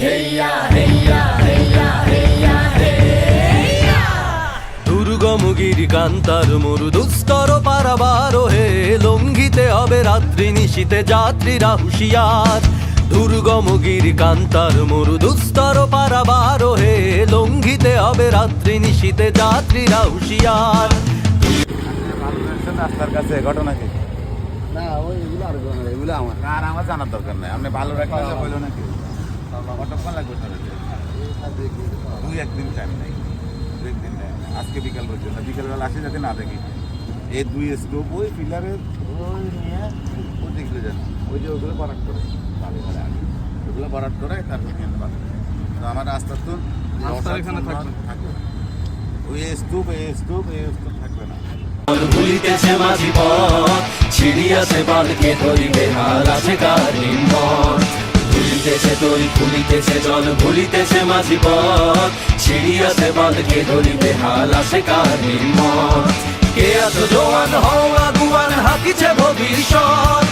হেইয়া হেইয়া হেইয়া হেইয়া হেইয়া দুর্গমগিরি কান্তার মরু দুস্তর পারাবার হে লঙ্ঘিতে হবে রাত্রি নিশীতে যাত্রীরা হুঁশিয়ার দুর্গমগিরি কান্তার মরু দুস্তর পারাবার হে লঙ্ঘিতে হবে রাত্রি নিশীতে যাত্রীরা হুঁশিয়ার। রাস্তার কাছে ঘটনা কি না ওই এগুলো আর এগুলো আমার আর আমার জানার দরকার নেই আপনি ভালো রাখলে বললো নাকি কতক্ষণ লাগবে দুই একদিন টাইম নেই দু একদিন আজকে বিকাল পর্যন্ত বিকালবেলা আসে যাতে না দেখি এই দুই স্টোভ ওই পিলারের ওই নিয়ে ওই দেখলে যান ওই যে ওগুলো বরাট করে ওগুলো বরাট করে তারপর নিয়ে পাবে তো আমার রাস্তার তো এখানে থাকবে ওই স্টোভ থাকবে না। ভুলিতেছে মাঝি পথ ছিড়িয়াছে পালকে ধরিবে হাল আছে কার হিম্মত ভুলিতেছে তরি ভুলিতেছে জল ভুলিতেছে মাঝি পথ ছিড়িয়াছে পালকে ধরিবে হাল আছে কার হিম্মত কে আছো জোয়ান হও আগুয়ান হাকিছে ভবিষ্যৎ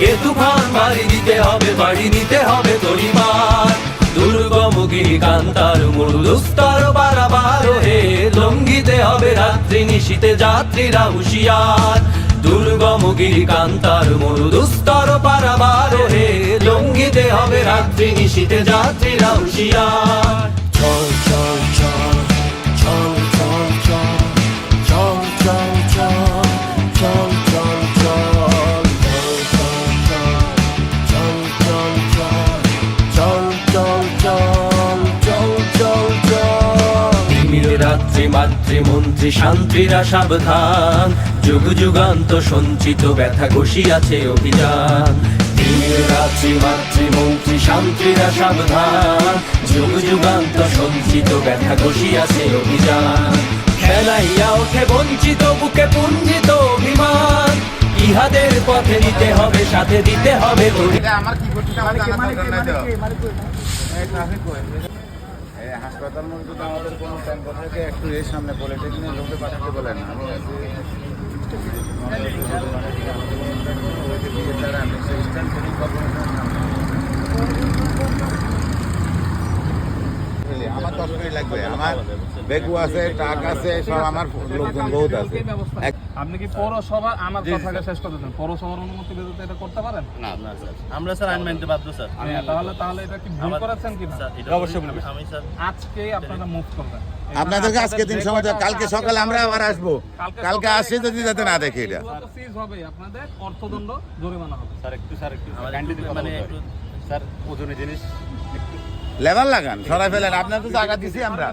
এ তুফান বাড়ি দিতে হবে বাড়ি নিতে হবে তরিমার দুর্গমগিরি কান্তার মরু দুস্তর পারাবার হে লঙ্ঘিতে হবে রাত্রি নিশীতে যাত্রীরা হুঁশিয়ার দুর্গমগিরি কান্তার মরু দুস্তর পারাবার হে লঙ্ঘিতে হবে রাত্রি নিশীতে যাত্রীরা হুঁশিয়ার। চল চল চল চল চল চল চল চল চল চল রাত্রি মাতৃমন্ত্রী শান্তিরা সাবধান যুগ যুগান্ত সঞ্চিত ব্যথা ঘষিয়াছে অভিযান রাত্রি মাতৃমন্ত্রী শান্তিরা সাবধান যুগ যুগান্ত সঞ্চিত ব্যথা ঘষিয়াছে অভিযান খেলাইয়া ওঠে বঞ্চিত বুকে পুঞ্জিত অভিমান ইহাদের পথে নিতে হবে সাথে দিতে হবে আমার কি করতে হাসপাতাল মধ্যে তো আমাদের কোনো ট্যাঙ্ক থেকে একটু এর সামনে পলিটেকনিক লোকে পাঠাতে বলেন আমি আমার 10 মিনিট লাগবে আমার বেগু আছে ট্রাক আছে সব আমার লোকজন বহুত আছে। আপনি কি পৌরসভা আমার কথাটা শেষ করতেছেন পৌরসভার অনুমতি ব্যতীত এটা করতে পারেন না স্যার আমরা স্যার আইন মানতে বাধ্য স্যার তাহলে এটা কি ভুল করেছেন কি স্যার এটা অবশ্যই আমি স্যার আজকে আপনারা মুভ করবেন আপনাদেরকে আজকে দিন সময় কালকে সকালে আমরা আবার আসবো কালকে আসে যদি যাতে না দেখি এটা সিজ হবে আপনাদের অর্থদণ্ড জরিমানা হবে স্যার একটু মানে একটু স্যার ওজনের জিনিস লেবার লাগান সরাই ফেলেন আপনার তো জায়গা দিছি আমরা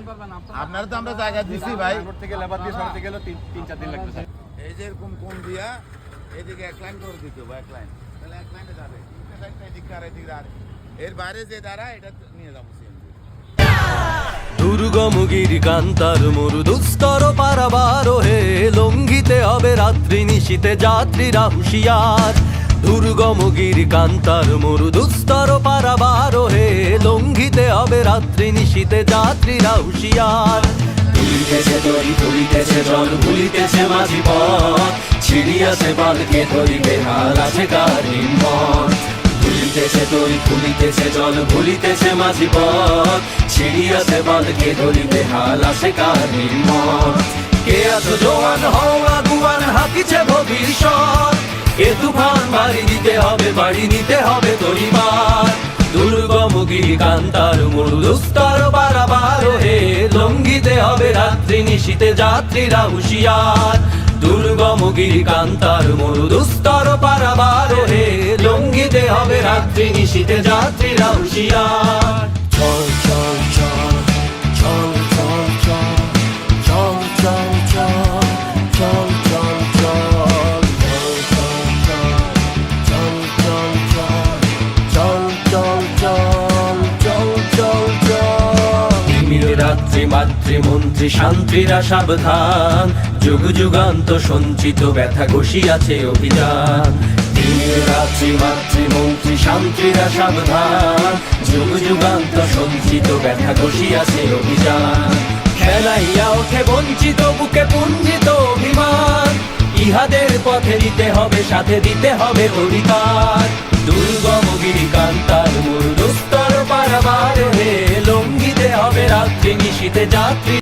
আপনারা তো আমরা জায়গা দিছি ভাই থেকে লেবার দিয়ে সরাতে গেলে 3-4 দিন লাগবে স্যার এই যে এরকম কোন দিয়া এদিকে এক লাইন করে দিতে হবে এক লাইন তাহলে এক লাইনে যাবে এদিকে আর এদিকে আর এর বাইরে যে দাঁড়া এটা নিয়ে যাবো দুর্গমগিরি কান্তার মরু দুস্তর পারাবার হে লঙ্ঘিতে হবে রাত্রি নিশীতে যাত্রীরা হুঁশিয়ার দুর্গমগিরি কান্তার মরু দুস্তর পারাবার হে লঙ্ঘিতে হবে রাত্রি নিশীতে যাত্রীরা হুঁশিয়ার ভুলিতেছে তরি ভুলিতেছে জল ভুলিতেছে মাঝি পথ ছিড়িয়াছে পালকে ধরিবে হাল আছে কার হিম্মত ভুলিতেছে তরি ভুলিতেছে জল ভুলিতেছে মাঝি পথ ছিড়িয়াছে পালকে ধরিবে হাল আছে কার হিম্মত কে আছো জোয়ান হও আগুয়ান হাকিছে ভবিষ্যৎ এ তুফান বাড়ি দিতে হবে বাড়ি নিতে হবে তরিমার দুর্গমগিরি কান্তার মরু দুস্তর পারাবার হে লঙ্ঘিতে হবে রাত্রি নিশীতে যাত্রীরা হুঁশিয়ার দুর্গমগিরি কান্তার মরু দুস্তর পারাবার হে লঙ্ঘিতে হবে রাত্রি নিশীতে যাত্রীরা হুঁশিয়ার। চল চল চল চল চল চল চল চল চল চল চল রাত্রি মাতৃমন্ত্রী শান্তিরা সাবধান যুগ যুগান্ত সঞ্চিত ব্যথা ঘষিয়াছে অভিযান রাত্রি মাতৃমন্ত্রী শান্তিরা সাবধান যুগ যুগান্ত সঞ্চিত ব্যথা ঘষিয়াছে অভিযান খেলাইয়া ওঠে বঞ্চিত বুকে পুঞ্জিত অভিমান ইহাদের পথে নিতে হবে সাথে দিতে হবে অধিকার দুর্গমগিরি কান্তার মরু দুস্তর পারাবার হে রাত্রি নিশীথে যাত্রী